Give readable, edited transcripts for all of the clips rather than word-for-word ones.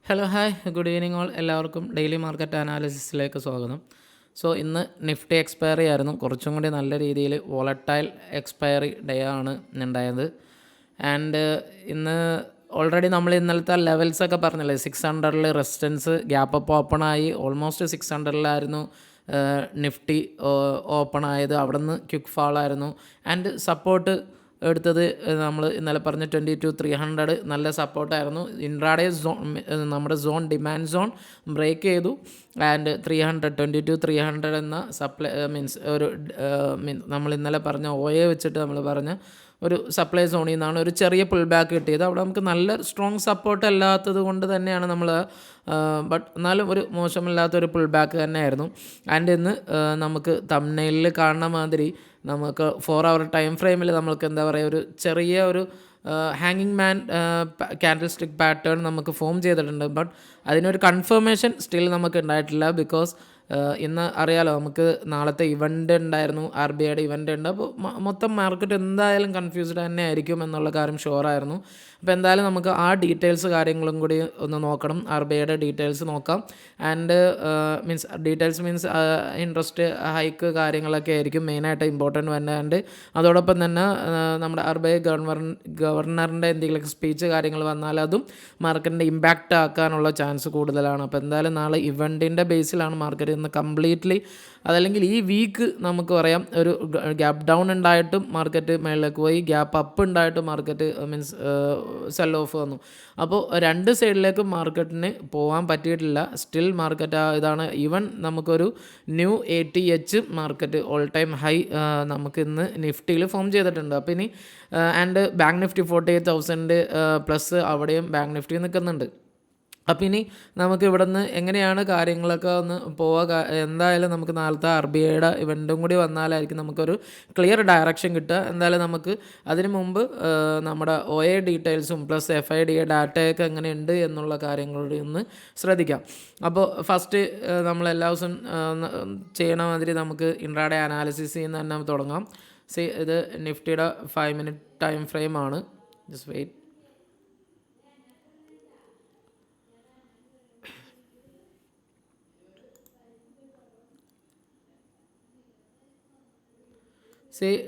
Hello hi good evening all. എല്ലാവർക്കും daily market അനാലിസിസിലേക്ക് സ്വാഗതം. ഇന്ന് നിഫ്റ്റി എക്സ്പയറി ആയിരുന്നു. കുറച്ചും കൂടി നല്ല രീതിയിൽ വോളറ്റൈൽ എക്സ്പയറി ഡേ ആണ് ഉണ്ടായത്. ആൻഡ് ഇന്ന് ഓൾറെഡി നമ്മൾ ഇന്നലത്തെ ലെവൽസൊക്കെ പറഞ്ഞില്ലേ, 600 റെസിസ്റ്റൻസ് ഗ്യാപ്പ് അപ്പ് ഓപ്പണായി. ഓൾമോസ്റ്റ് 600 നിഫ്റ്റി ഓപ്പൺ ആയത്. അവിടെ നിന്ന് ക്വിക്ക് ഫാളായിരുന്നു. ആൻഡ് സപ്പോർട്ട് എടുത്തത് നമ്മൾ ഇന്നലെ പറഞ്ഞ 22,300 നല്ല സപ്പോർട്ടായിരുന്നു. ഇൻട്രാഡേ നമ്മുടെ ഡിമാൻഡ് സോൺ ബ്രേക്ക് ചെയ്തു. ആൻഡ് 22,300 എന്ന സപ്ലൈ നമ്മൾ ഇന്നലെ പറഞ്ഞ വെച്ചിട്ട് നമ്മൾ പറഞ്ഞ ഒരു സപ്ലൈ സോണിൽ നിന്നാണ് ഒരു ചെറിയ പുൾ ബാക്ക് കിട്ടിയത്. അവിടെ നമുക്ക് നല്ല സ്ട്രോങ് സപ്പോർട്ട് അല്ലാത്തത് കൊണ്ട് തന്നെയാണ് നമ്മൾ ബട്ട് എന്നാലും ഒരു മോശമില്ലാത്തൊരു പുൾ ബാക്ക് തന്നെയായിരുന്നു. ആൻഡ് ഇന്ന് നമുക്ക് തംബ്നെയിലിൽ കാണുന്ന മാതിരി നമുക്ക് 4 hour ടൈം ഫ്രെയിമിൽ നമുക്ക് എന്താ പറയുക, ഒരു ചെറിയ ഒരു ഹാങ്ങിങ് മാൻ ക്യാൻഡിൽ സ്റ്റിക്ക് പാറ്റേൺ നമുക്ക് ഫോം ചെയ്തിട്ടുണ്ട്. ബട്ട് അതിനൊരു കൺഫർമേഷൻ സ്റ്റിൽ നമുക്ക് ഉണ്ടായിട്ടില്ല. ബിക്കോസ് ഇന്ന് അറിയാലോ, നമുക്ക് നാളത്തെ ഇവൻ്റ് ഉണ്ടായിരുന്നു, RBIയുടെ ഇവൻ്റ് ഉണ്ട്. അപ്പോൾ മൊത്തം മാർക്കറ്റ് എന്തായാലും കൺഫ്യൂസ്ഡ് തന്നെ ആയിരിക്കും എന്നുള്ള കാര്യം ഷുവറായിരുന്നു. അപ്പോൾ എന്തായാലും നമുക്ക് ആ ഡീറ്റെയിൽസ് കാര്യങ്ങളും കൂടി ഒന്ന് നോക്കണം. RBIയുടെ ഡീറ്റെയിൽസ് നോക്കാം. And details means interest hike കാര്യങ്ങളൊക്കെ ആയിരിക്കും മെയിനായിട്ട് ഇമ്പോർട്ടൻറ്റ് വരുന്നത്. ആൻഡ് അതോടൊപ്പം തന്നെ നമ്മുടെ RBI ഗവർണറിൻ്റെ എന്തെങ്കിലും സ്പീച്ച് കാര്യങ്ങൾ വന്നാൽ അതും മാർക്കറ്റിൻ്റെ ഇമ്പാക്റ്റ് ആക്കാനുള്ള ചാൻസ് കൂടുതലാണ്. അപ്പോൾ എന്തായാലും നാളെ ഇവൻറ്റിൻ്റെ ബേസിലാണ് മാർക്കറ്റ് ഇന്ന് കംപ്ലീറ്റ്ലി, അതല്ലെങ്കിൽ ഈ വീക്ക് നമുക്ക് പറയാം ഒരു ഗ്യാപ്പ് ഡൗൺ ഉണ്ടായിട്ടും മാർക്കറ്റ് മേളിലേക്ക് പോയി, ഗ്യാപ്പ് അപ്പ് ഉണ്ടായിട്ടും മാർക്കറ്റ് സെൽ ഓഫ് വന്നു. അപ്പോൾ രണ്ട് സൈഡിലേക്കും മാർക്കറ്റിന് പോകാൻ പറ്റിയിട്ടില്ല. സ്റ്റിൽ മാർക്കറ്റ് ഇതാണ്. ഈവൻ നമുക്കൊരു new ATH market all time high നമുക്ക് ഇന്ന് നിഫ്റ്റിയിൽ ഫോം ചെയ്തിട്ടുണ്ട്. അപ്പോൾ ഇനി ആൻഡ് ബാങ്ക് നിഫ്റ്റി 48,000 പ്ലസ് അവിടെയും ബാങ്ക് നിഫ്റ്റി നിൽക്കുന്നുണ്ട്. അപ്പോൾ ഇനി നമുക്ക് ഇവിടെ നിന്ന് എങ്ങനെയാണ് കാര്യങ്ങളൊക്കെ ഒന്ന് പോവുക. എന്തായാലും നമുക്ക് നാളത്തെ RBIയുടെ ഇവൻറ്റും കൂടി വന്നാലായിരിക്കും നമുക്കൊരു ക്ലിയർ ഡയറക്ഷൻ കിട്ടുക. എന്തായാലും നമുക്ക് അതിന് മുമ്പ് നമ്മുടെ ഡീറ്റെയിൽസും പ്ലസ് FIDA ഡാറ്റയൊക്കെ എങ്ങനെയുണ്ട് എന്നുള്ള കാര്യങ്ങളോട് ഒന്ന് ശ്രദ്ധിക്കാം. അപ്പോൾ ഫസ്റ്റ് നമ്മൾ എല്ലാ ദിവസവും ചെയ്യണ മാതിരി നമുക്ക് ഇൻട്രാഡേ അനാലിസിസിൽ നിന്ന് തന്നെ തുടങ്ങാം. ഇത് നിഫ്റ്റിയുടെ 5 minute ടൈം ഫ്രെയിമാണ്. Just wait.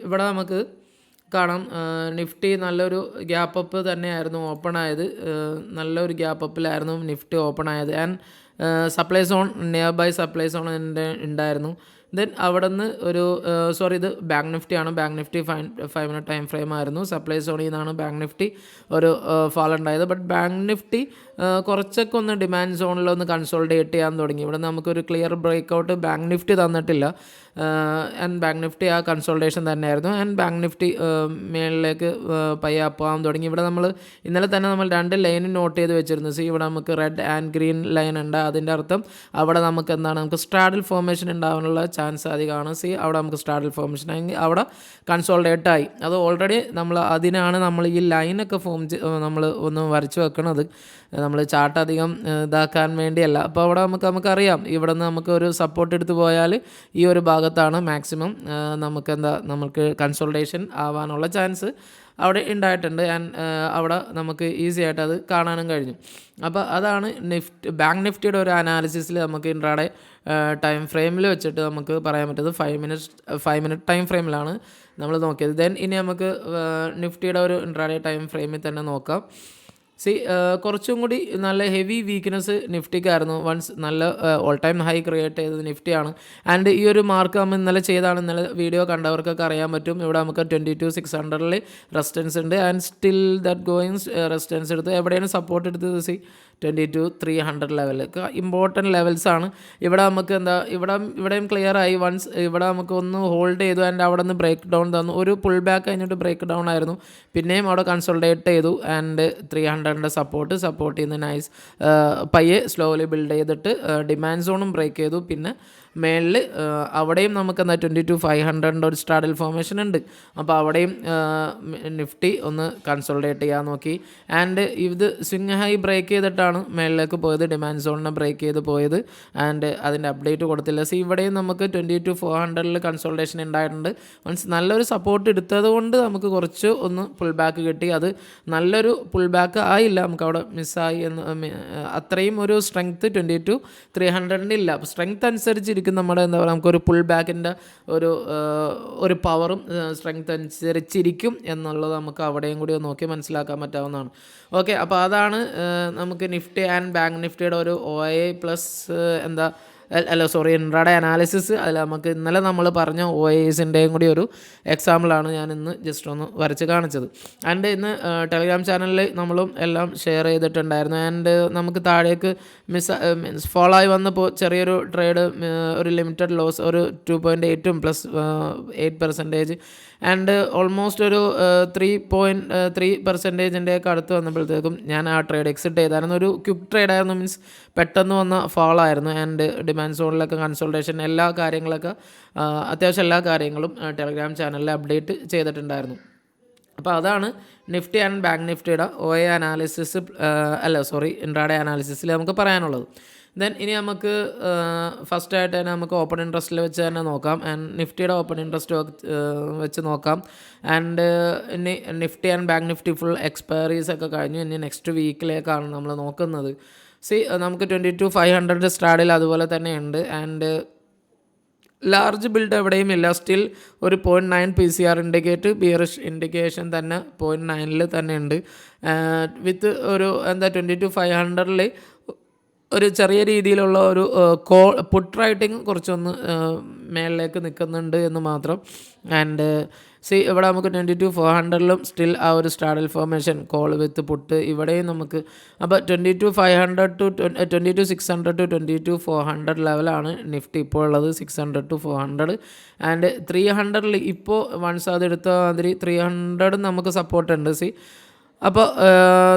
ഇവിടെ നമുക്ക് കാണാം നിഫ്റ്റി നല്ലൊരു ഗ്യാപ്പ് അപ്പ് തന്നെയായിരുന്നു ഓപ്പൺ ആയത്. നല്ലൊരു ഗ്യാപ്പ് അപ്പിലായിരുന്നു നിഫ്റ്റി ഓപ്പൺ ആയത്. And supply zone near by supply zone ഉണ്ടായിരുന്നു. ദെൻ അവിടെ നിന്ന് ഒരു ഇത് ബാങ്ക് നിഫ്റ്റിയാണ്. Bank Nifty 5 minute time frame ആയിരുന്നു. സപ്ലൈ സോണിൽ നിന്നാണ് ബാങ്ക് നിഫ്റ്റി ഒരു ഫാൾ ഉണ്ടായത്. ബട്ട് ബാങ്ക് നിഫ്റ്റി കുറച്ചൊക്കെ ഒന്ന് ഡിമാൻഡ് സോണിലൊന്ന് കൺസോൾഡേറ്റ് ചെയ്യാൻ തുടങ്ങി. ഇവിടെ നമുക്കൊരു clear breakout bank Nifty തന്നിട്ടില്ല. ആൻഡ് ബാങ്ക് നിഫ്റ്റി ആ കൺസോൾട്ടേഷൻ തന്നെയായിരുന്നു. ആൻഡ് ബാങ്ക് നിഫ്റ്റി മേളിലേക്ക് പയ്യെ അപ്പാകാൻ തുടങ്ങി. ഇവിടെ നമ്മൾ ഇന്നലെ തന്നെ നമ്മൾ 2 ലൈൻ നോട്ട് ചെയ്ത് വെച്ചിരുന്നു. ഇവിടെ നമുക്ക് റെഡ് ആൻഡ് ഗ്രീൻ ലൈൻ ഉണ്ട്. അതിൻ്റെ അർത്ഥം അവിടെ നമുക്ക് എന്താണ്, നമുക്ക് സ്ട്രാഡിൽ ഫോർമേഷൻ ഉണ്ടാകാനുള്ള ചാൻസ് അധികമാണ്. അവിടെ നമുക്ക് സ്ട്രാഡിൽ ഫോർമേഷൻ ആയെങ്കിൽ അവിടെ കൺസോൾട്ടേറ്റ് ആയി. അത് ഓൾറെഡി അതിനാണ് നമ്മൾ ഈ ലൈനൊക്കെ നമ്മൾ ഒന്ന് വരച്ച് വെക്കണത്. നമ്മൾ ചാർട്ട് അധികം ഇതാക്കാൻ വേണ്ടിയല്ല. അപ്പോൾ അവിടെ നമുക്കറിയാം ഇവിടെ നിന്ന് നമുക്ക് ഒരു സപ്പോർട്ട് എടുത്ത് പോയാൽ ഈ ഒരു ഭാഗത്താണ് മാക്സിമം നമുക്ക് കൺസോൾട്ടേഷൻ ആവാനുള്ള ചാൻസ് അവിടെ ഉണ്ടായിട്ടുണ്ട്. ആൻഡ് അവിടെ നമുക്ക് ഈസി ആയിട്ട് അത് കാണാനും കഴിഞ്ഞു. അപ്പോൾ അതാണ് ബാങ്ക് നിഫ്റ്റിയുടെ ഒരു അനാലിസിസിൽ നമുക്ക് ഇൻട്രാഡേ ടൈം ഫ്രെയിമിൽ വെച്ചിട്ട് നമുക്ക് പറയാൻ പറ്റുന്നത് 5 minute ടൈം ഫ്രെയിമിലാണ് നമ്മൾ നോക്കിയത്. ദെൻ ഇനി നമുക്ക് നിഫ്റ്റിയുടെ ഒരു ഇൻട്രാഡേ ടൈം ഫ്രെയിമിൽ തന്നെ നോക്കാം. കുറച്ചും കൂടി നല്ല ഹെവി വീക്ക്നെസ് നിഫ്റ്റിക്കായിരുന്നു. വൺസ് നല്ല ഓൾ ടൈം ഹൈ ക്രിയേറ്റ് ചെയ്തത് നിഫ്റ്റിയാണ്. ആൻഡ് ഈ ഒരു മാർക്ക് നമ്മൾ ഇന്നലെ ചെയ്താണ്. ഇന്നലെ വീഡിയോ കണ്ടവർക്കൊക്കെ അറിയാൻ പറ്റും. ഇവിടെ നമുക്ക് 22,600 റെസിസ്റ്റൻസ് ഉണ്ട്. And still that going resistance എടുത്ത് എവിടെയാണ് സപ്പോർട്ട് എടുത്തത്? 22,300 ലെവൽ ഇമ്പോർട്ടൻറ്റ് ലെവൽസാണ്. ഇവിടെ നമുക്ക് ഇവിടെയും ക്ലിയർ ആയി. വൺസ് ഇവിടെ നമുക്ക് ഒന്ന് ഹോൾഡ് ചെയ്തു. ആൻഡ് അവിടെ നിന്ന് ബ്രേക്ക് ഡൗൺ തന്നു. ഒരു പുൾ ബാക്ക് കഴിഞ്ഞിട്ട് ബ്രേക്ക് ഡൗൺ ആയിരുന്നു. പിന്നെയും അവിടെ കൺസോൾട്ടേറ്റ് ചെയ്തു. ആൻഡ് 300 സപ്പോർട്ട് ചെയ്യുന്ന നൈസ് പയ്യെ സ്ലോലി ബിൽഡ് ചെയ്തിട്ട് ഡിമാൻഡ് സോണും ബ്രേക്ക് ചെയ്തു. പിന്നെ മേളിൽ അവിടെയും നമുക്ക് 22,500 ഒരു സ്ട്രാഡിൽ ഫോർമേഷൻ ഉണ്ട്. അപ്പോൾ അവിടെയും നിഫ്റ്റി ഒന്ന് കൺസോൾട്ടേറ്റ് ചെയ്യാൻ നോക്കി. ആൻഡ് ഇത് സ്വിങ് ഹൈ ബ്രേക്ക് ചെയ്തിട്ടാണ് മേളിലേക്ക് പോയത്, ഡിമാൻഡ് സോണിനെ ബ്രേക്ക് ചെയ്ത് പോയത്. ആൻഡ് അതിൻ്റെ അപ്ഡേറ്റ് കൊടുത്തില്ല. ഇവിടെയും നമുക്ക് 22,400 കൺസോൾട്ടേഷൻ ഉണ്ടായിട്ടുണ്ട്. മീൻസ് നല്ലൊരു സപ്പോർട്ട് എടുത്തത് കൊണ്ട് നമുക്ക് കുറച്ച് ഒന്ന് പുൾ ബാക്ക് കിട്ടി. അത് നല്ലൊരു പുൾ ബാക്ക് ആ മിസ്സായില്ല, നമുക്കവിടെ മിസ്സായി എന്ന് അത്രയും ഒരു സ്ട്രെങ്ത്ത് 22-300 ഇല്ല. അപ്പോൾ സ്ട്രെങ്ത് അനുസരിച്ചിരിക്കും നമ്മുടെ എന്താ പറയുക, നമുക്കൊരു പുൾ ബാക്കിൻ്റെ ഒരു പവറും സ്ട്രെങ്ത് അനുസരിച്ചിരിക്കും എന്നുള്ളത് നമുക്ക് അവിടെയും കൂടി നോക്കി മനസ്സിലാക്കാൻ പറ്റാവുന്നതാണ്. ഓക്കെ, അപ്പോൾ അതാണ് നമുക്ക് നിഫ്റ്റി ആൻഡ് ബാങ്ക് നിഫ്റ്റിയുടെ ഒരു OI പ്ലസ് ഇൻട്രാഡേ അനാലിസിസ്. അതിൽ നമുക്ക് ഇന്നലെ നമ്മൾ പറഞ്ഞ OIസിൻ്റെയും കൂടി ഒരു എക്സാമ്പിളാണ് ഞാൻ ഇന്ന് ജസ്റ്റ് ഒന്ന് വരച്ച് കാണിച്ചത്. ആൻഡ് ഇന്ന് ടെലിഗ്രാം ചാനലിൽ നമ്മളും എല്ലാം ഷെയർ ചെയ്തിട്ടുണ്ടായിരുന്നു. ആൻഡ് നമുക്ക് താഴേക്ക് ഫോളോ ആയി വന്നപ്പോൾ ചെറിയൊരു ട്രേഡ്, ഒരു ലിമിറ്റഡ് ലോസ്, ഒരു 2.8 പ്ലസ് 8% ആൻഡ് ഓൾമോസ്റ്റ് ഒരു 3.3%-ൻ്റെ ഒക്കെ അടുത്ത് വന്നപ്പോഴത്തേക്കും ഞാൻ ആ ട്രേഡ് എക്സിറ്റ് ചെയ്തായിരുന്നു. ഒരു ക്വിക്ക് ട്രേഡായിരുന്നു, മീൻസ് പെട്ടെന്ന് വന്ന ഫാളായിരുന്നു. ആൻഡ് ഡിമാൻഡ് സോണിലൊക്കെ കൺസൾട്ടേഷൻ അത്യാവശ്യം എല്ലാ കാര്യങ്ങളും ടെലിഗ്രാം ചാനലിൽ അപ്ഡേറ്റ് ചെയ്തിട്ടുണ്ടായിരുന്നു. അപ്പോൾ അതാണ് നിഫ്റ്റി ആൻഡ് ബാങ്ക് നിഫ്റ്റിയുടെ OI അനാലിസിസ് ഇൻട്രാഡേ അനാലിസിസിൽ നമുക്ക് പറയാനുള്ളത്. ദെൻ ഇനി നമുക്ക് ഫസ്റ്റായിട്ട് തന്നെ നമുക്ക് ഓപ്പൺ ഇൻട്രസ്റ്റിൽ വെച്ച് തന്നെ നോക്കാം. ആൻഡ് നിഫ്റ്റിയുടെ ഓപ്പൺ ഇൻട്രസ്റ്റ് വെച്ച് നോക്കാം. ആൻഡ് ഇനി Nifty and bank Nifty full expiries ഒക്കെ കഴിഞ്ഞു. ഇനി നെക്സ്റ്റ് വീക്കിലേക്കാണ് നമ്മൾ നോക്കുന്നത്. നമുക്ക് 22,500 സ്റ്റാഡിൽ അതുപോലെ തന്നെ ഉണ്ട്. ആൻഡ് ലാർജ് ബിൽഡ് എവിടെയും ഇല്ല. സ്റ്റിൽ ഒരു 0.9 PCR ഇൻഡിക്കേറ്റ്, ബിയറിഷ് ഇൻഡിക്കേഷൻ തന്നെ 0.9 തന്നെ ഉണ്ട്. വിത്ത് ഒരു 22,500 ഒരു ചെറിയ രീതിയിലുള്ള ഒരു പുട്ട് റൈറ്റിംഗ് കുറച്ചൊന്ന് മേളിലേക്ക് നിൽക്കുന്നുണ്ട് എന്ന് മാത്രം. ആൻഡ് ഇവിടെ നമുക്ക് 22,400 സ്റ്റിൽ ആ ഒരു സ്റ്റാഡിൽ ഫോർമേഷൻ കോൾ വിത്ത് പുട്ട് ഇവിടെയും നമുക്ക്. അപ്പോൾ 22,500 to 22,600 to 22,400 ലെവലാണ് നിഫ്റ്റി ഇപ്പോൾ ഉള്ളത്. 600 to 400 ആൻഡ് 300 ഇപ്പോൾ വൺസ് അത് എടുത്ത മാതിരി 300 നമുക്ക് സപ്പോർട്ട് ഉണ്ട്. അപ്പോൾ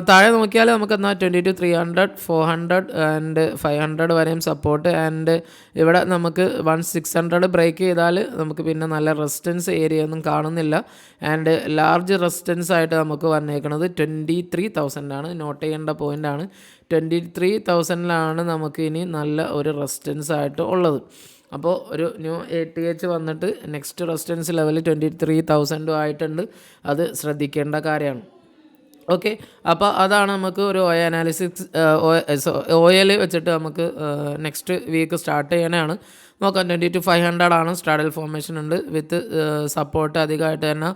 താഴെ നോക്കിയാൽ നമുക്ക് എന്നാൽ 22,300, 400 ആൻഡ് 500 വരെയും സപ്പോർട്ട്. ആൻഡ് ഇവിടെ നമുക്ക് 600 ബ്രേക്ക് ചെയ്താൽ നമുക്ക് പിന്നെ നല്ല റെസിസ്റ്റൻസ് ഏരിയ ഒന്നും കാണുന്നില്ല. ആൻഡ് ലാർജ് റെസിസ്റ്റൻസ് ആയിട്ട് നമുക്ക് വന്നേക്കുന്നത് 23,000 നോട്ട് ചെയ്യേണ്ട പോയിൻ്റാണ്. 23,000 നമുക്ക് ഇനി നല്ല ഒരു റെസിസ്റ്റൻസ് ആയിട്ട് ഉള്ളത്. അപ്പോൾ ഒരു ന്യൂ ATH വന്നിട്ട് നെക്സ്റ്റ് റെസിസ്റ്റൻസ് ലെവൽ 23,000 ആയിട്ടുണ്ട്. അത് ശ്രദ്ധിക്കേണ്ട കാര്യമാണ്. ഓക്കെ, അപ്പോൾ അതാണ് നമുക്ക് ഒരു OI അനാലിസിസ് OIൽ വെച്ചിട്ട് നമുക്ക് നെക്സ്റ്റ് വീക്ക് സ്റ്റാർട്ട് ചെയ്യാനാണ് നോക്കാം. 22,500 സ്റ്റാഡിൽ ഫോർമേഷൻ ഉണ്ട് വിത്ത് സപ്പോർട്ട് അധികമായിട്ട് തന്നെ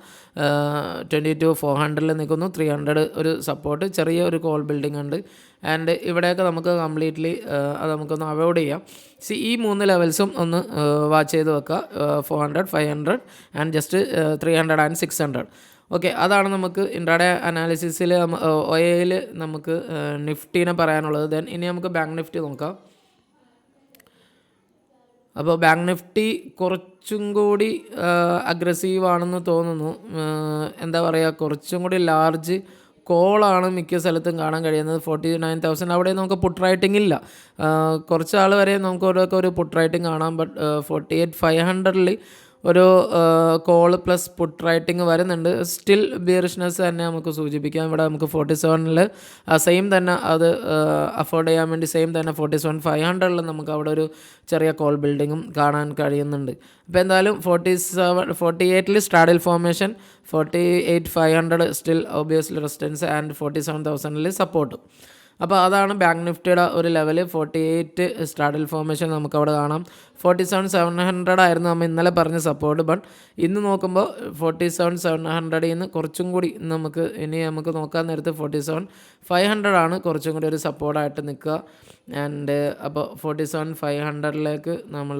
22,400 നിൽക്കുന്നു. 300 ഒരു സപ്പോർട്ട്, ചെറിയ ഒരു കോൾ ബിൽഡിംഗ് ഉണ്ട്. ആൻഡ് ഇവിടെയൊക്കെ നമുക്ക് കംപ്ലീറ്റ്ലി അത് നമുക്കൊന്ന് അവോയ്ഡ് ചെയ്യാം. ഈ 3 ലെവൽസും ഒന്ന് വാച്ച് ചെയ്ത് വെക്കുക. 400, 500 ആൻഡ് ജസ്റ്റ് 300 ആൻഡ് 600. ഓക്കെ, അതാണ് നമുക്ക് ഇൻട്രാഡേ അനാലിസിസിൽ OIയിൽ നമുക്ക് നിഫ്റ്റീനെ പറയാനുള്ളത്. ദെൻ ഇനി നമുക്ക് ബാങ്ക് നിഫ്റ്റി നോക്കാം. അപ്പോൾ ബാങ്ക് നിഫ്റ്റി കുറച്ചും കൂടി അഗ്രസീവ് ആണെന്ന് തോന്നുന്നു. എന്താ പറയുക, കുറച്ചും കൂടി ലാർജ് കോളാണ് മിക്ക സ്ഥലത്തും കാണാൻ കഴിയുന്നത്. 49,000 അവിടെ നമുക്ക് പുട്ട് റൈറ്റിംഗ് ഇല്ല. കുറച്ച് ആൾ വരെ നമുക്ക് ഒരു പുട്ട് റൈറ്റിംഗ് കാണാം. ബട്ട് 48,500 ഒരു കോള് പ്ലസ് പുട്ട് റൈറ്റിംഗ് വരുന്നുണ്ട്. സ്റ്റിൽ ബിയറിഷ്നെസ് തന്നെ നമുക്ക് സൂചിപ്പിക്കാം. ഇവിടെ നമുക്ക് 47 സെയിം തന്നെ അത് അഫോർഡ് ചെയ്യാൻ വേണ്ടി സെയിം തന്നെ 47,500 നമുക്ക് അവിടെ ഒരു ചെറിയ കോൾ ബിൽഡിങ്ങും കാണാൻ കഴിയുന്നുണ്ട്. അപ്പോൾ എന്തായാലും 48 straddle formation, 48,500 still obviously resistance and 47,000 support. അപ്പോൾ അതാണ് ബാങ്ക് നിഫ്റ്റിയുടെ ഒരു ലെവൽ. 48 സ്റ്റാഡിൽ ഫോർമേഷൻ നമുക്കവിടെ കാണാം. 47,700 ആയിരുന്നു നമ്മൾ ഇന്നലെ പറഞ്ഞ സപ്പോർട്ട്. ബട്ട് ഇന്ന് നോക്കുമ്പോൾ 47,700 നിന്ന് കുറച്ചും കൂടി നമുക്ക് നോക്കാൻ നേരത്ത് 47,500 കുറച്ചും കൂടി ഒരു സപ്പോർട്ടായിട്ട് നിൽക്കുക. ആൻഡ് അപ്പോൾ 47,500 നമ്മൾ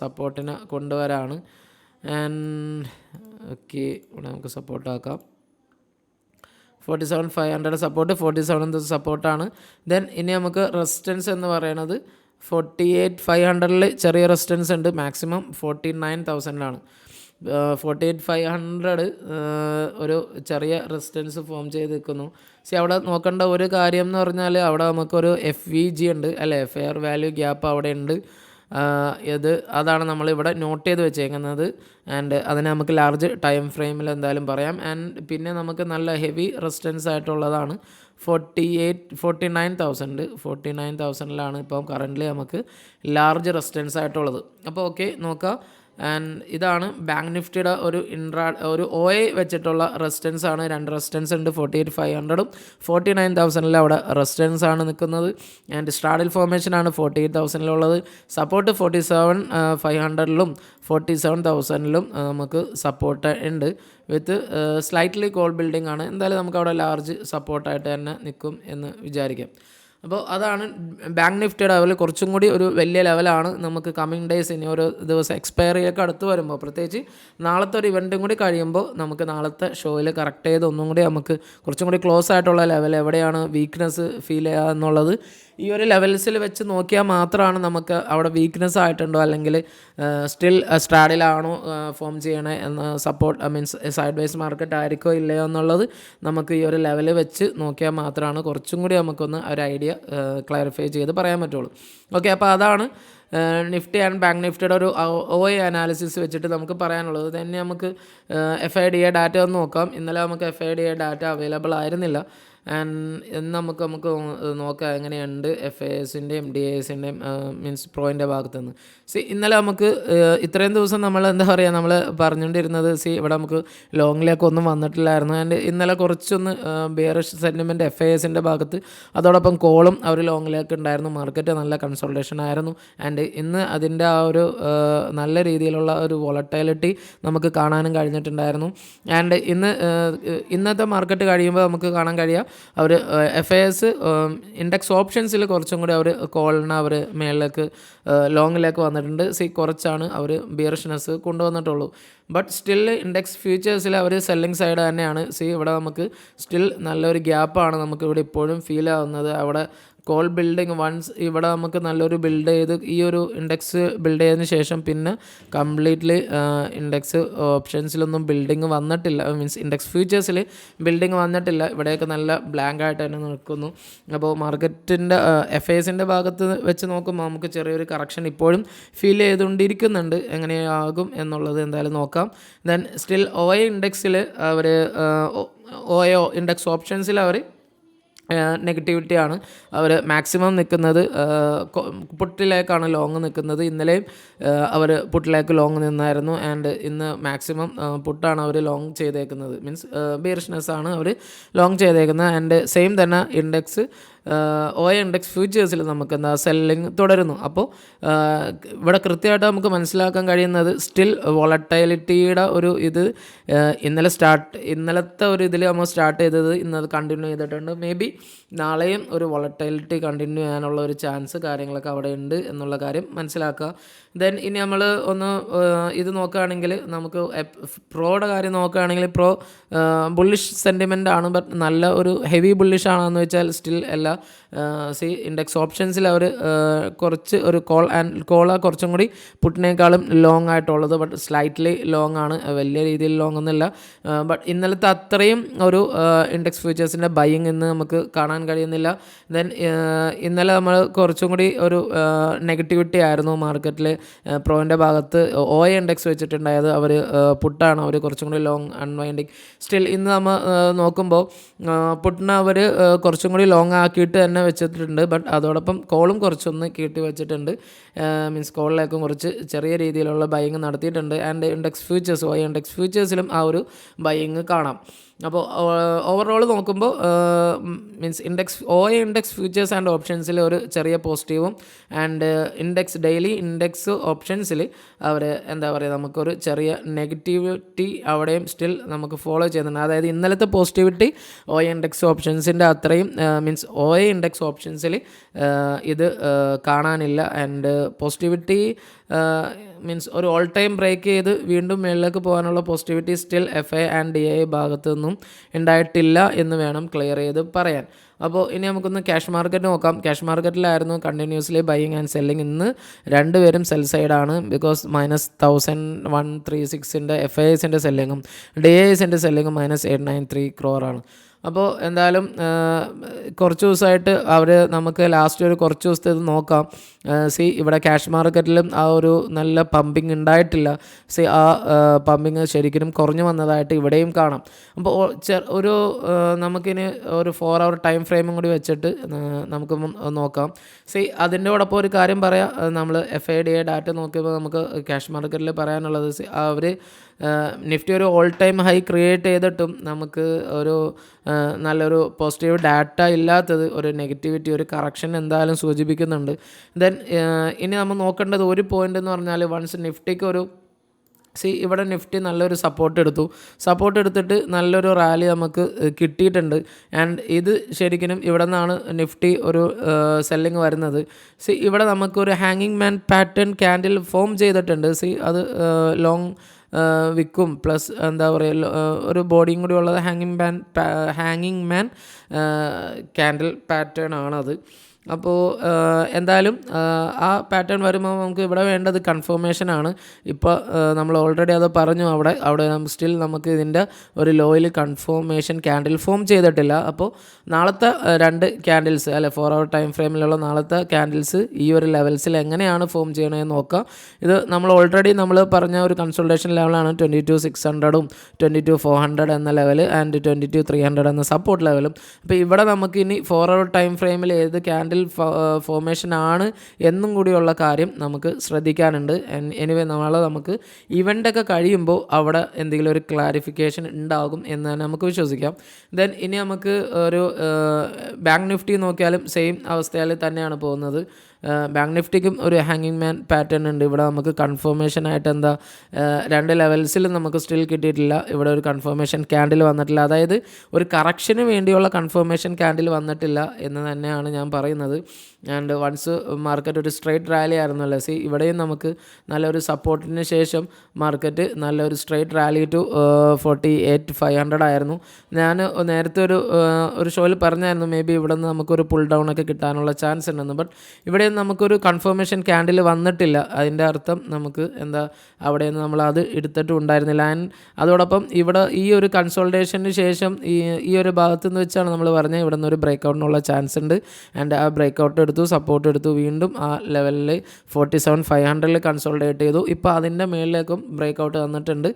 സപ്പോർട്ടിനെ കൊണ്ടുവരാണ്. ആൻഡ് ഓക്കെ, ഇവിടെ നമുക്ക് സപ്പോർട്ടാക്കാം. 47,500 സപ്പോർട്ട്, 47 സപ്പോർട്ടാണ്. ദെൻ ഇനി നമുക്ക് റെസിസ്റ്റൻസ് എന്ന് പറയുന്നത് 48,500 ചെറിയ റെസിസ്റ്റൻസ് ഉണ്ട്. മാക്സിമം 49,000 48,500 ഒരു ചെറിയ റെസിസ്റ്റൻസ് ഫോം ചെയ്ത് നിൽക്കുന്നു. അവിടെ നോക്കേണ്ട ഒരു കാര്യം എന്ന് പറഞ്ഞാൽ അവിടെ നമുക്കൊരു FVG ഉണ്ട് അല്ലേ, ഫെയർ വാല്യൂ ഗ്യാപ്പ് അവിടെ ഉണ്ട്. അതാണ് നമ്മളിവിടെ നോട്ട് ചെയ്ത് വെച്ചേക്കുന്നത്. ആൻഡ് അതിനെ നമുക്ക് ലാർജ് ടൈം ഫ്രെയിമിൽ എന്തായാലും പറയാം. ആൻഡ് പിന്നെ നമുക്ക് നല്ല ഹെവി റെസിസ്റ്റൻസ് ആയിട്ടുള്ളതാണ് 49,000 ഇപ്പം കറൻ്റ്ലി നമുക്ക് ലാർജ് റെസിസ്റ്റൻസ് ആയിട്ടുള്ളത്. അപ്പോൾ ഓക്കെ, നോക്കാം. ആൻഡ് ഇതാണ് ബാങ്ക് നിഫ്റ്റിയുടെ ഒരു OA വെച്ചിട്ടുള്ള റെസിസ്റ്റൻസ് ആണ്. 2 റെസിസ്റ്റൻസ് ഉണ്ട്, 48,500ഉം 49,000 അവിടെ റെസിസ്റ്റൻസ് ആണ് നിൽക്കുന്നത്. ആൻഡ് സ്ട്രാഡിൽ ഫോർമേഷൻ ആണ് 48,000 സപ്പോർട്ട് 47,500ലും 47,000ലും നമുക്ക് സപ്പോർട്ട് ഉണ്ട്. വിത്ത് സ്ലൈറ്റ്ലി കോൾ ബിൽഡിംഗ് ആണ്. എന്തായാലും നമുക്ക് അവിടെ ലാർജ് സപ്പോർട്ടായിട്ട് തന്നെ നിൽക്കും എന്ന് വിചാരിക്കാം. അപ്പോൾ അതാണ് ബാങ്ക് നിഫ്റ്റിയുടെ ലെവൽ. കുറച്ചും കൂടി ഒരു വലിയ ലെവലാണ് നമുക്ക് കമ്മിങ് ഡേയ്സ് ഇനി ഓരോ ദിവസം എക്സ്പയറിയൊക്കെ അടുത്ത് വരുമ്പോൾ, പ്രത്യേകിച്ച് നാളത്തെ ഒരു ഇവൻറ്റും കൂടി കഴിയുമ്പോൾ നമുക്ക് നാളത്തെ ഷോയിൽ കറക്റ്റ് ചെയ്ത് ഒന്നും കൂടി നമുക്ക് കുറച്ചും കൂടി ക്ലോസ് ആയിട്ടുള്ള ലെവൽ എവിടെയാണ് വീക്ക്നെസ് ഫീൽ ചെയ്യുക എന്നുള്ളത് ഈ ഒരു ലെവൽസിൽ വെച്ച് നോക്കിയാൽ മാത്രമാണ് നമുക്ക് അവിടെ വീക്ക്നെസ് ആയിട്ടുണ്ടോ അല്ലെങ്കിൽ സ്റ്റിൽ സ്ട്രാഡിലാണോ ഫോം ചെയ്യണേ എന്ന support means sideways market ആയിരിക്കോ ഇല്ലയോ എന്നുള്ളത് നമുക്ക് ഈ ഒരു ലെവൽ വെച്ച് നോക്കിയാൽ മാത്രമാണ് കുറച്ചും കൂടി നമുക്കൊന്ന് ഒരു ഐഡിയ ക്ലാരിഫൈ ചെയ്ത് പറയാൻ പറ്റുള്ളൂ. ഓക്കെ, അപ്പോൾ അതാണ് നിഫ്റ്റി ആൻഡ് ബാങ്ക് നിഫ്റ്റിയുടെ ഒരു OA അനാലിസിസ് വെച്ചിട്ട് നമുക്ക് പറയാനുള്ളത്. തന്നെ നമുക്ക് FIDA ഡാറ്റ ഒന്ന് നോക്കാം. ഇന്നലെ നമുക്ക് FIDA ഡാറ്റ അവൈലബിൾ ആയിരുന്നില്ല. ആൻഡ് നമുക്ക് നോക്കാം എങ്ങനെയുണ്ട് FISൻ്റെയും DISൻ്റെയും മീൻസ് പ്രോയിൻ്റെ ഭാഗത്തു നിന്ന്. ഇന്നലെ നമുക്ക് ഇത്രയും ദിവസം നമ്മൾ എന്താ പറയുക, നമ്മൾ പറഞ്ഞുകൊണ്ടിരുന്നത് ഇവിടെ നമുക്ക് ലോങ്ങിലേക്ക് ഒന്നും വന്നിട്ടില്ലായിരുന്നു. ആൻഡ് ഇന്നലെ കുറച്ചൊന്ന് ബിയറിഷ് സെൻറ്റിമെൻറ്റ് FISൻ്റെ ഭാഗത്ത്, അതോടൊപ്പം കോളും അവർ ലോങ്ങിലേക്ക് ഉണ്ടായിരുന്നു. മാർക്കറ്റ് നല്ല കൺസോൾട്ടേഷൻ ആയിരുന്നു. ആൻഡ് ഇന്ന് അതിൻ്റെ ആ ഒരു നല്ല രീതിയിലുള്ള ഒരു വോളറ്റൈലിറ്റി നമുക്ക് കാണാനും കഴിഞ്ഞിട്ടുണ്ടായിരുന്നു. ആൻഡ് ഇന്നത്തെ മാർക്കറ്റ് കഴിയുമ്പോൾ നമുക്ക് കാണാൻ കഴിയുക അവർ FIS ഇൻഡെക്സ് ഓപ്ഷൻസിൽ കുറച്ചും കൂടി അവർ കോളിന് അവർ മേളിലേക്ക് ലോങ്ങിലേക്ക് വന്നിട്ടുണ്ട്. കുറച്ചാണ് അവർ ബിയറിഷ്നെസ് കൊണ്ടുവന്നിട്ടുള്ളൂ. ബട്ട് സ്റ്റിൽ ഇൻഡെക്സ് ഫ്യൂച്ചേഴ്സിൽ അവർ സെല്ലിംഗ് സൈഡ് തന്നെയാണ്. ഇവിടെ നമുക്ക് സ്റ്റിൽ നല്ലൊരു ഗ്യാപ്പാണ് നമുക്ക് ഇവിടെ ഇപ്പോഴും ഫീൽ ആവുന്നത്. അവിടെ കോൾ ബിൽഡിങ് വൺസ് ഇവിടെ നമുക്ക് നല്ലൊരു ബിൽഡ് ചെയ്ത് ഈ ഒരു ഇൻഡെക്സ് ബിൽഡ് ചെയ്തതിന് ശേഷം പിന്നെ കംപ്ലീറ്റ്ലി ഇൻഡെക്സ് ഓപ്ഷൻസിലൊന്നും ബിൽഡിങ് വന്നിട്ടില്ല. മീൻസ് ഇൻഡെക്സ് ഫ്യൂച്ചേഴ്സിൽ ബിൽഡിങ് വന്നിട്ടില്ല. ഇവിടെയൊക്കെ നല്ല ബ്ലാങ്ക് ആയിട്ട് തന്നെ നിൽക്കുന്നു. അപ്പോൾ മാർക്കറ്റിൻ്റെ FISൻ്റെ ഭാഗത്ത് വെച്ച് നോക്കുമ്പോൾ നമുക്ക് ചെറിയൊരു കറക്ഷൻ ഇപ്പോഴും ഫീൽ ചെയ്തുകൊണ്ടിരിക്കുന്നുണ്ട്. എങ്ങനെയാകും എന്നുള്ളത് എന്തായാലും നോക്കാം. ദെൻ സ്റ്റിൽ OA ഇൻഡെക്സിൽ അവർ OA ഇൻഡെക്സ് ഓപ്ഷൻസിൽ അവർ നെഗറ്റിവിറ്റിയാണ്. അവർ മാക്സിമം നിൽക്കുന്നത് പുട്ടിലേക്കാണ് ലോങ് നിൽക്കുന്നത്. ഇന്നലെയും അവർ പുട്ടിലേക്ക് ലോങ് നിന്നായിരുന്നു. ആൻഡ് ഇന്ന് മാക്സിമം പുട്ടാണ് അവർ ലോങ് ചെയ്തേക്കുന്നത്. മീൻസ് ബിയറിഷ്നെസ് ആണ് അവർ ലോങ് ചെയ്തേക്കുന്നത്. ആൻഡ് സെയിം തന്നെ ഇൻഡെക്സ് OA ഇൻഡെക്സ് ഫ്യൂച്ചേഴ്സിൽ നമുക്ക് സെല്ലിങ് തുടരുന്നു. അപ്പോൾ ഇവിടെ കൃത്യമായിട്ട് നമുക്ക് മനസ്സിലാക്കാൻ കഴിയുന്നത് സ്റ്റിൽ വോളറ്റൈലിറ്റിയുടെ ഒരു ഇത് ഇന്നലത്തെ ഒരു ഇതിൽ നമ്മൾ സ്റ്റാർട്ട് ചെയ്തത് ഇന്നത് കണ്ടിന്യൂ ചെയ്തിട്ടുണ്ട്. മേ ബി നാളെയും ഒരു വോളറ്റൈലിറ്റി കണ്ടിന്യൂ ചെയ്യാനുള്ള ഒരു ചാൻസ് കാര്യങ്ങളൊക്കെ അവിടെ ഉണ്ട് എന്നുള്ള കാര്യം മനസ്സിലാക്കുക. ദെൻ ഇനി നമ്മൾ ഒന്ന് ഇത് നോക്കുകയാണെങ്കിൽ നമുക്ക് പ്രോയുടെ കാര്യം നോക്കുകയാണെങ്കിൽ പ്രോ ബുള്ളിഷ് സെൻറ്റിമെൻ്റ് ആണ്. ബട്ട് നല്ല ഒരു ഹെവി ബുള്ളിഷ് ആണെന്ന് വെച്ചാൽ സ്റ്റിൽ അല്ല. ഇൻഡെക്സ് ഓപ്ഷൻസിൽ അവർ കുറച്ച് ഒരു കോള കുറച്ചും കൂടി പുട്ടിനേക്കാളും ലോങ് ആയിട്ടുള്ളത്. ബട്ട് സ്ലൈറ്റ്ലി ലോങ് ആണ്, വലിയ രീതിയിൽ ലോങ് ഒന്നുമില്ല. ബട്ട് ഇന്നലത്തെ അത്രയും ഒരു ഇൻഡെക്സ് ഫ്യൂച്ചേഴ്സിൻ്റെ ബൈയിങ് ഇന്ന് നമുക്ക് കാണാൻ കഴിയുന്നില്ല. ദെൻ ഇന്നലെ നമ്മൾ കുറച്ചും കൂടി ഒരു നെഗറ്റിവിറ്റി ആയിരുന്നു മാർക്കറ്റിൽ. പ്രോയിൻ്റെ ഭാഗത്ത് OA ഇൻഡെക്സ് വെച്ചിട്ടുണ്ടായത് അവർ പുട്ടാണ്, അവർ കുറച്ചും കൂടി ലോങ് അൺവൈൻഡിങ്. സ്റ്റിൽ ഇന്ന് നമ്മൾ നോക്കുമ്പോൾ പുട്ടിന് അവർ കുറച്ചും കൂടി ലോങ് ആക്കിയിട്ട് തന്നെ വെച്ചിട്ടുണ്ട്. ബട്ട് അതോടൊപ്പം കോളും കുറച്ചൊന്ന് കീട്ടി വെച്ചിട്ടുണ്ട്. മീൻസ് കോളിലേക്കും കുറച്ച് ചെറിയ രീതിയിലുള്ള ബൈയിങ് നടത്തിയിട്ടുണ്ട്. And index futures OA index ഫ്യൂച്ചേഴ്സിലും ആ ഒരു ബൈയിങ് കാണാം. അപ്പോൾ ഓവറോൾ നോക്കുമ്പോൾ means OA index futures and ഓപ്ഷൻസിൽ ഒരു ചെറിയ പോസിറ്റീവും ആൻഡ് ഡെയിലി ഇൻഡെക്സ് ഓപ്ഷൻസിൽ അവർ എന്താ പറയുക നമുക്കൊരു ചെറിയ നെഗറ്റിവിറ്റി അവിടെയും സ്റ്റിൽ നമുക്ക് ഫോളോ ചെയ്യുന്നുണ്ട്. അതായത് ഇന്നലത്തെ പോസിറ്റിവിറ്റി OA ഇൻഡെക്സ് ഓപ്ഷൻസിൻ്റെ അത്രയും മീൻസ് OA ഇൻഡെക്സ് ഓപ്ഷൻസിൽ ഇത് കാണാനില്ല. ആൻഡ് പോസിറ്റിവിറ്റി മീൻസ് ഒരു ഓൾ ടൈം ബ്രേക്ക് ചെയ്ത് വീണ്ടും മേളിലേക്ക് പോകാനുള്ള positivity still FI and DI ഭാഗത്തു നിന്നും ഉണ്ടായിട്ടില്ല എന്ന് വേണം ക്ലിയർ ചെയ്ത് പറയാൻ. അപ്പോൾ ഇനി നമുക്കൊന്ന് ക്യാഷ് മാർക്കറ്റ് നോക്കാം. ക്യാഷ് മാർക്കറ്റിലായിരുന്നു കണ്ടിന്യൂസ്ലി ബൈയിങ് ആൻഡ് സെല്ലിങ്. ഇന്ന് രണ്ടുപേരും സെൽ സൈഡാണ്. ബിക്കോസ് -1,136 FISൻ്റെ സെല്ലിങ്ങും DISൻ്റെ സെല്ലിങ്ങും -893 crore ആണ്. അപ്പോൾ എന്തായാലും കുറച്ച് ദിവസമായിട്ട് അവർ നമുക്ക് ലാസ്റ്റ് ഒരു കുറച്ച് ദിവസത്തെ ഇത് നോക്കാം. ഇവിടെ ക്യാഷ് മാർക്കറ്റിലും ആ ഒരു നല്ല പമ്പിങ് ഉണ്ടായിട്ടില്ല. ആ പമ്പിങ് ശരിക്കും കുറഞ്ഞു വന്നതായിട്ട് ഇവിടെയും കാണാം. അപ്പോൾ ഒരു നമുക്കിനി ഒരു 4 hour ടൈം ഫ്രെയിമും കൂടി വെച്ചിട്ട് നമുക്ക് നോക്കാം. അതിൻ്റെ കൂടൊപ്പം ഒരു കാര്യം പറയാം, നമ്മൾ FIDA ഡാറ്റ നോക്കിയപ്പോൾ നമുക്ക് ക്യാഷ് മാർക്കറ്റിൽ പറയാനുള്ളത് അവർ നിഫ്റ്റി ഒരു ഓൾ ടൈം ഹൈ ക്രിയേറ്റ് ചെയ്തിട്ടും നമുക്ക് ഒരു നല്ലൊരു പോസിറ്റീവ് ഡാറ്റ ഇല്ലാത്തത് ഒരു നെഗറ്റിവിറ്റി, ഒരു കറക്ഷൻ എന്തായാലും സൂചിപ്പിക്കുന്നുണ്ട്. ദെൻ ഇനി നമ്മൾ നോക്കേണ്ടത് ഒരു പോയിൻ്റ് എന്ന് പറഞ്ഞാൽ വൺസ് നിഫ്റ്റിക്ക് ഒരു ഇവിടെ നിഫ്റ്റി നല്ലൊരു സപ്പോർട്ട് എടുത്തിട്ട് നല്ലൊരു റാലി നമുക്ക് കിട്ടിയിട്ടുണ്ട്. ആൻഡ് ഇത് ശരിക്കും ഇവിടെ നിന്നാണ് നിഫ്റ്റി ഒരു സെല്ലിങ് വരുന്നത്. ഇവിടെ നമുക്കൊരു ഹാങ്ങിങ് മാൻ പാറ്റേൺ ക്യാൻഡിൽ ഫോം ചെയ്തിട്ടുണ്ട്. അത് ലോങ് വിക്കും പ്ലസ് എന്താ പറയുക ഒരു ബോഡിയും കൂടി ഉള്ളത് ഹാങ്ങിങ് മാൻ ക്യാൻഡിൽ പാറ്റേൺ ആണത്. അപ്പോൾ എന്തായാലും ആ പാറ്റേൺ വരുമ്പോൾ നമുക്ക് ഇവിടെ വേണ്ടത് കൺഫർമേഷനാണ്. ഇപ്പോൾ നമ്മൾ ഓൾറെഡി അത് പറഞ്ഞു, അവിടെ സ്റ്റിൽ നമുക്ക് ഇതിൻ്റെ ഒരു ലോയിൽ കൺഫർമേഷൻ ക്യാൻഡിൽ ഫോം ചെയ്തിട്ടില്ല. അപ്പോൾ നാളത്തെ 2 ക്യാൻഡിൽസ് 4 hour ടൈം ഫ്രെയിമിലുള്ള നാളത്തെ ക്യാൻഡിൽസ് ഈ ഒരു ലെവൽസിൽ എങ്ങനെയാണ് ഫോം ചെയ്യണമെന്ന് നോക്കാം. ഇത് നമ്മൾ ഓൾറെഡി പറഞ്ഞ ഒരു കൺസൾട്ടേഷൻ ലെവലാണ് 22,600ഉം 22,400 എന്ന ലെവൽ ആൻഡ് 22,300 എന്ന സപ്പോർട്ട് ലെവലും. അപ്പോൾ ഇവിടെ നമുക്ക് ഇനി 4 hour ടൈം ഫ്രെയിമിൽ ഏത് ക്യാൻഡിൽ ഫോർമേഷൻ ആണ് എന്നും കൂടിയുള്ള കാര്യം നമുക്ക് ശ്രദ്ധിക്കാനുണ്ട്. എനിവേ നാളെ നമുക്ക് ഇവൻ്റൊക്കെ കഴിയുമ്പോൾ അവിടെ എന്തെങ്കിലും ഒരു ക്ലാരിഫിക്കേഷൻ ഉണ്ടാകും എന്ന് തന്നെ നമുക്ക് വിശ്വസിക്കാം. ദെൻ ഇനി നമുക്ക് ഒരു ബാങ്ക് നിഫ്റ്റി നോക്കിയാലും സെയിം അവസ്ഥയിൽ തന്നെയാണ് പോകുന്നത്. ബാങ്ക് നിഫ്റ്റിക്കും ഒരു ഹാങ്ങിങ് മാൻ പാറ്റേൺ ഉണ്ട്. ഇവിടെ നമുക്ക് കൺഫർമേഷൻ ആയിട്ട് 2 ലെവൽസിലും നമുക്ക് സ്റ്റിൽ കിട്ടിയിട്ടില്ല. ഇവിടെ ഒരു കൺഫർമേഷൻ ക്യാൻഡിൽ വന്നിട്ടില്ല, അതായത് ഒരു കറക്ഷന് വേണ്ടിയുള്ള കൺഫർമേഷൻ ക്യാൻഡിൽ വന്നിട്ടില്ല എന്ന് തന്നെയാണ് ഞാൻ പറയുന്നത്. ആൻഡ് വൺസ് മാർക്കറ്റ് ഒരു സ്ട്രൈറ്റ് റാലി ആയിരുന്നല്ലോ. ഇവിടെയും നമുക്ക് നല്ലൊരു സപ്പോർട്ടിന് ശേഷം മാർക്കറ്റ് നല്ലൊരു സ്ട്രൈറ്റ് റാലി ടു 48,500 ആയിരുന്നു. ഞാൻ നേരത്തെ ഒരു ഷോയിൽ പറഞ്ഞായിരുന്നു മേ ബി ഇവിടെ നിന്ന് നമുക്കൊരു പുൾ ഡൗൺ ഒക്കെ കിട്ടാനുള്ള ചാൻസ് ഉണ്ടെന്ന്. ബട്ട് ഇവിടെ നമുക്കൊരു കൺഫർമേഷൻ ക്യാൻഡിൽ വന്നിട്ടില്ല. അതിൻ്റെ അർത്ഥം നമുക്ക് അവിടെ നിന്ന് നമ്മൾ അത് എടുത്തിട്ടും ഉണ്ടായിരുന്നില്ല. ആൻഡ് അതോടൊപ്പം ഇവിടെ ഈ ഒരു കൺസോൾട്ടേഷന് ശേഷം ഈ ഒരു ഭാഗത്തു നിന്ന് വെച്ചാണ് നമ്മൾ പറഞ്ഞത് ഇവിടെ നിന്ന് ഒരു ബ്രേക്കൗട്ടിനുള്ള ചാൻസ് ഉണ്ട്. ആൻഡ് ആ ബ്രേക്കൗട്ട് എടുത്തു, സപ്പോർട്ട് എടുത്തു, വീണ്ടും ആ ലെവലിൽ 47,500 കൺസോൾട്ടേറ്റ് ചെയ്തു. ഇപ്പോൾ അതിൻ്റെ മേളിലേക്കും ബ്രേക്കൗട്ട് വന്നിട്ടുണ്ട്.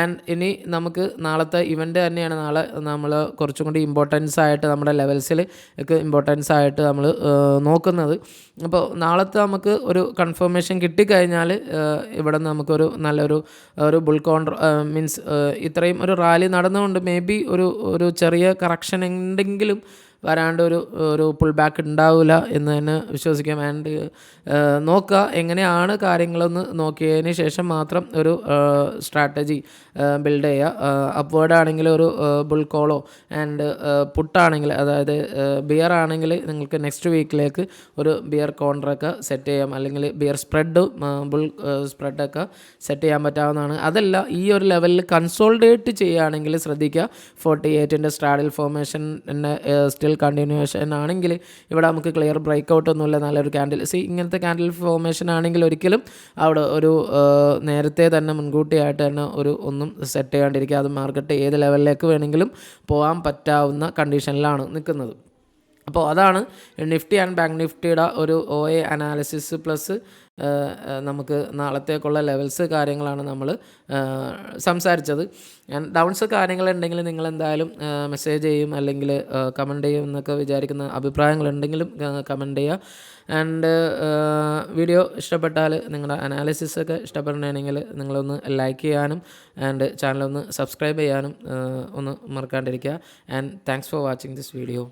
ആൻഡ് ഇനി നമുക്ക് നാളത്തെ ഇവൻ്റ് തന്നെയാണ് നാളെ നമ്മൾ കുറച്ചും കൂടി ഇമ്പോർട്ടൻസ് ആയിട്ട് നമ്മുടെ ലെവൽസിൽ ഒക്കെ ഇമ്പോർട്ടൻസ് ആയിട്ട് നമ്മൾ നോക്കുന്നത്. അപ്പോൾ നാളത്തെ നമുക്ക് ഒരു കൺഫർമേഷൻ കിട്ടിക്കഴിഞ്ഞാൽ ഇവിടെ നിന്ന് നമുക്കൊരു നല്ലൊരു ബുൾ മീൻസ് ഇത്രയും ഒരു റാലി നടന്നുകൊണ്ട് മേ ബി ഒരു ചെറിയ കറക്ഷൻ എന്തെങ്കിലും വരാണ്ട് ഒരു പുൾ ബാക്ക് ഉണ്ടാവില്ല എന്ന് തന്നെ വിശ്വസിക്കാം. ആൻഡ് നോക്കുക എങ്ങനെയാണ് കാര്യങ്ങളൊന്ന് നോക്കിയതിന് ശേഷം മാത്രം ഒരു സ്ട്രാറ്റജി ബിൽഡ് ചെയ്യുക. അപ്വേർഡ് ആണെങ്കിൽ ഒരു ബുൾ കോളോ ആൻഡ് പുട്ടാണെങ്കിൽ അതായത് ബിയർ ആണെങ്കിൽ നിങ്ങൾക്ക് നെക്സ്റ്റ് വീക്കിലേക്ക് ഒരു ബിയർ കോൺട്രൊക്കെ സെറ്റ് ചെയ്യാം, അല്ലെങ്കിൽ ബിയർ ബുൾ സ്പ്രെഡൊക്കെ സെറ്റ് ചെയ്യാൻ പറ്റാവുന്നതാണ്. അതല്ല ഈ ഒരു ലെവലിൽ കൺസോൾഡേറ്റ് ചെയ്യുകയാണെങ്കിൽ ശ്രദ്ധിക്കുക 48ൻ്റെ സ്ട്രാഡിൽ ഫോർമേഷൻ സ്റ്റിൽ കണ്ടിന്യൂവേഷൻ ആണെങ്കിൽ ഇവിടെ നമുക്ക് ക്ലിയർ ബ്രേക്കൗട്ട് ഒന്നുമില്ല. നല്ലൊരു ക്യാൻഡിൽ ഇങ്ങനത്തെ ക്യാൻഡിൽ ഫോർമേഷൻ ആണെങ്കിൽ ഒരിക്കലും അവിടെ ഒരു നേരത്തെ തന്നെ മുൻകൂട്ടിയായിട്ട് തന്നെ ഒന്നും സെറ്റ് ചെയ്യാണ്ടിരിക്കുക. അത് മാർക്കറ്റ് ഏത് ലെവലിലേക്ക് വേണമെങ്കിലും പോകാൻ പറ്റാവുന്ന കണ്ടീഷനിലാണ് നിൽക്കുന്നത്. അപ്പോൾ അതാണ് നിഫ്റ്റി ആൻഡ് ബാങ്ക് നിഫ്റ്റിയുടെ ഒരു OA അനാലിസിസ് പ്ലസ് നമുക്ക് നാളത്തേക്കുള്ള ലെവൽസ് കാര്യങ്ങളാണ് നമ്മൾ സംസാരിച്ചത്. ഡൗൺസ് കാര്യങ്ങളുണ്ടെങ്കിൽ നിങ്ങൾ എന്തായാലും മെസ്സേജ് ചെയ്യും അല്ലെങ്കിൽ കമൻറ്റ് ചെയ്യും എന്നൊക്കെ വിചാരിക്കുന്ന അഭിപ്രായങ്ങളുണ്ടെങ്കിലും കമൻറ്റ് ചെയ്യുക. ആൻഡ് വീഡിയോ ഇഷ്ടപ്പെട്ടാൽ നിങ്ങളുടെ അനാലിസിസൊക്കെ ഇഷ്ടപ്പെടണമെങ്കിൽ നിങ്ങളൊന്ന് ലൈക്ക് ചെയ്യാനും ആൻഡ് ചാനലൊന്ന് സബ്സ്ക്രൈബ് ചെയ്യാനും ഒന്ന് മറക്കാണ്ടിരിക്കുക. And thanks for watching this video.